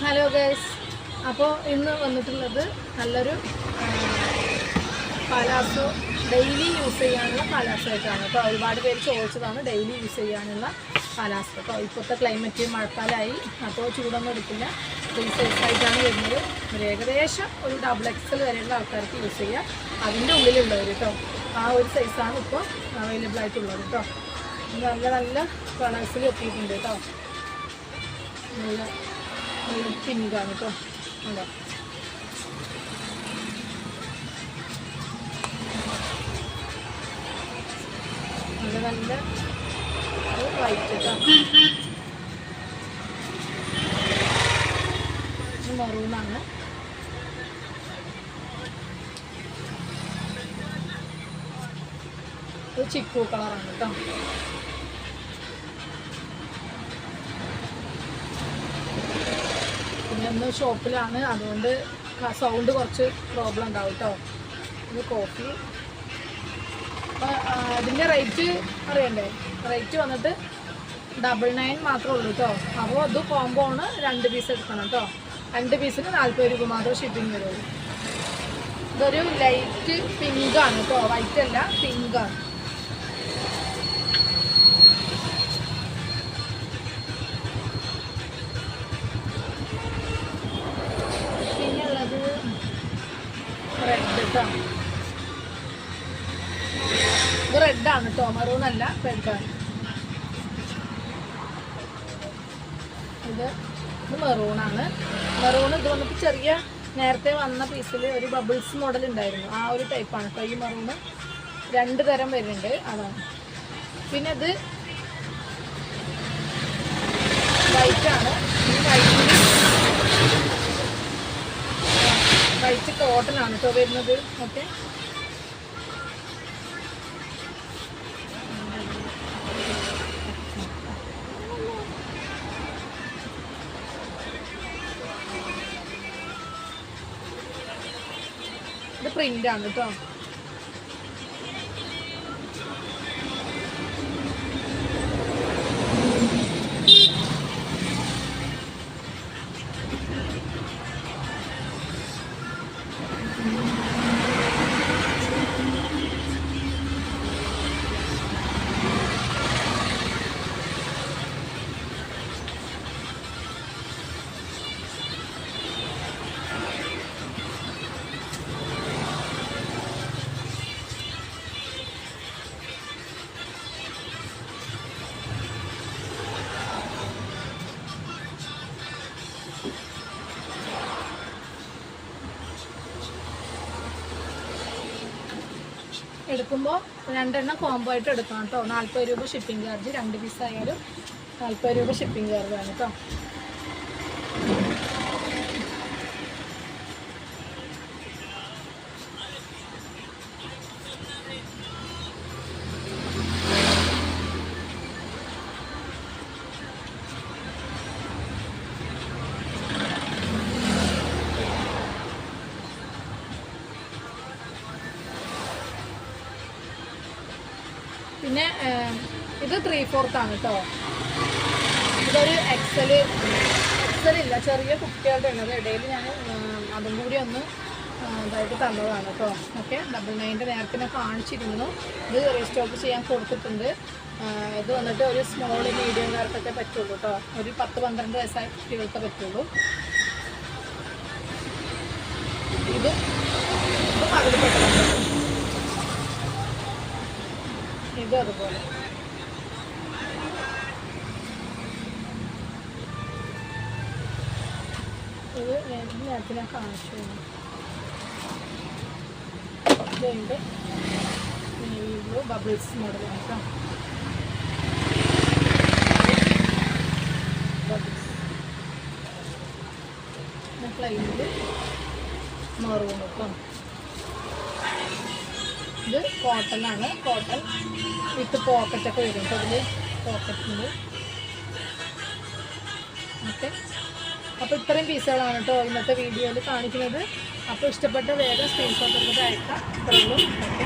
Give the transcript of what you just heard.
Hello guys, അപ്പോൾ ഇന്ന് വന്നിട്ടുള്ളത് നല്ലൊരു പാലാസോ ഡെയിലി യൂസ് ചെയ്യാനുള്ള പാലാസോ ആയിട്ടാണ്. അപ്പോൾ ഒരുപാട് പേര് ചോദിച്ചതാണ് ഡെയിലി യൂസ് ചെയ്യാനുള്ള പാലാസോ. അപ്പോൾ ഇപ്പോഴത്തെ ക്ലൈമറ്റ് മഴക്കാലമായി, അപ്പോൾ ചൂടൊന്നും എടുക്കില്ല. ഫ്രീ സൈസായിട്ടാണ് വരുന്നത്. ഒരു ഏകദേശം ഒരു XXL വരെയുള്ള ആൾക്കാർക്ക് യൂസ് ചെയ്യാം. അതിൻ്റെ ഉള്ളിലുള്ളവർ കേട്ടോ, ആ ഒരു സൈസാണ് ഇപ്പോൾ അവൈലബിൾ ആയിട്ടുള്ളത് കേട്ടോ. നല്ല നല്ല കളേഴ്സിൽ എത്തിയിട്ടുണ്ട് കേട്ടോ. നല്ല പിങ്കാണ് കേട്ടോ. ഉണ്ടോ, നല്ല നല്ല വൈറ്റ് കേട്ടോ. മെറൂണാണ്. ഇത് ചിക്കു കളറാണ് കേട്ടോ. പിന്നെ ഒന്ന് ഷോപ്പിലാണ്, അതുകൊണ്ട് സൗണ്ട് കുറച്ച് പ്രോബ്ലം ഉണ്ടാവും കേട്ടോ. ഇത് കോഫി. അപ്പോൾ ഇതിൻ്റെ റേറ്റ് അറിയണ്ടേ? റേറ്റ് വന്നിട്ട് 99 മാത്രമേ ഉള്ളൂ കേട്ടോ. അപ്പോൾ ഇത് കോംബോ ആണ്, 2 പീസ് എടുക്കണം കേട്ടോ. 2 പീസിന് 40 രൂപ മാത്രം ഷിപ്പിംഗ് വരുള്ളൂ. ഇതൊരു ലൈറ്റ് പിങ്കാണ് കേട്ടോ, വൈറ്റ് അല്ല, പിങ്കാണ്. പിന്നെയുള്ളത് റെഡ് കേട്ടോ. ഇത് റെഡാണ് കേട്ടോ, മെറൂൺ അല്ല, റെഡാണ്. ഇത് മെറൂണാണ്. മെറൂൺ ഇത് വന്നിട്ട് ചെറിയ നേരത്തെ വന്ന പീസിൽ ഒരു ബബിൾസ് മോഡൽ ഉണ്ടായിരുന്നു, ആ ഒരു ടൈപ്പാണ് കേട്ടോ. ഈ മെറൂണ് 2 തരം വരുന്നുണ്ട്, അതാണ്. പിന്നെ ഇത് വൈറ്റാണ്. ഈ വൈറ്റ് കോട്ടനാണ് കേട്ടോ വരുന്നത്. ഓക്കെ, ഇത് പ്രിൻ്റാണ് കേട്ടോ. എടുക്കുമ്പോൾ 2 എണ്ണം കോംബോ ആയിട്ട് എടുക്കണം കേട്ടോ. 40 രൂപ ഷിപ്പിംഗ് ചാർജ്. 2 പീസ് ആയാലും 40 രൂപ ഷിപ്പിംഗ് ചാർജാണ് കേട്ടോ. പിന്നെ ഇത് 3/4 ആണ് കേട്ടോ. ഇതൊരു XL ഇല്ല, ചെറിയ കുട്ടികളുടെ ഉള്ളത്. ഇടയിൽ ഞാൻ അതും കൂടി ഒന്ന് ഇതായിട്ട് തന്നതാണ് കേട്ടോ. ഓക്കെ, 99 നേരത്തെ ഞാൻ കാണിച്ചിരുന്നു. ഇത് റീസ്റ്റോക്ക് ചെയ്യാൻ കൊടുത്തിട്ടുണ്ട്. ഇത് വന്നിട്ട് ഒരു സ്മോൾ മീഡിയംകാർക്കൊക്കെ പറ്റുള്ളൂ കേട്ടോ. ഒരു 10-12 വയസ്സായ കുട്ടികൾക്ക് പറ്റുള്ളൂ. ഇത് പകുതിപ്പെട്ടതാണ്. ഇത് അതുപോലെ. ഇത് നേരത്തെ ഞാൻ കാണിച്ചു. ഇതിൻ്റെ നേവി ബ്ലൂ ബബിൾസ് മോഡലാണ് കേട്ടോ. ബബിൾസ് പ്ലെയിനിൽ മെറൂൺ കേട്ടോ. ഇത് കോട്ടനാണ്. കോട്ടൺ വിത്ത് പോക്കറ്റൊക്കെ വരും കേട്ടോ. ഇതിൽ പോക്കറ്റുണ്ട്. ഓക്കെ, അപ്പോൾ ഇത്രയും പീസുകളാണ് കേട്ടോ ഇന്നത്തെ വീഡിയോയിൽ കാണിക്കുന്നത്. അപ്പോൾ ഇഷ്ടപ്പെട്ട വേഗം സ്ക്രീൻഷോട്ട് എടുത്തിട്ട് അയക്കാം. ഇത്രയുള്ളൂ. ഓക്കെ.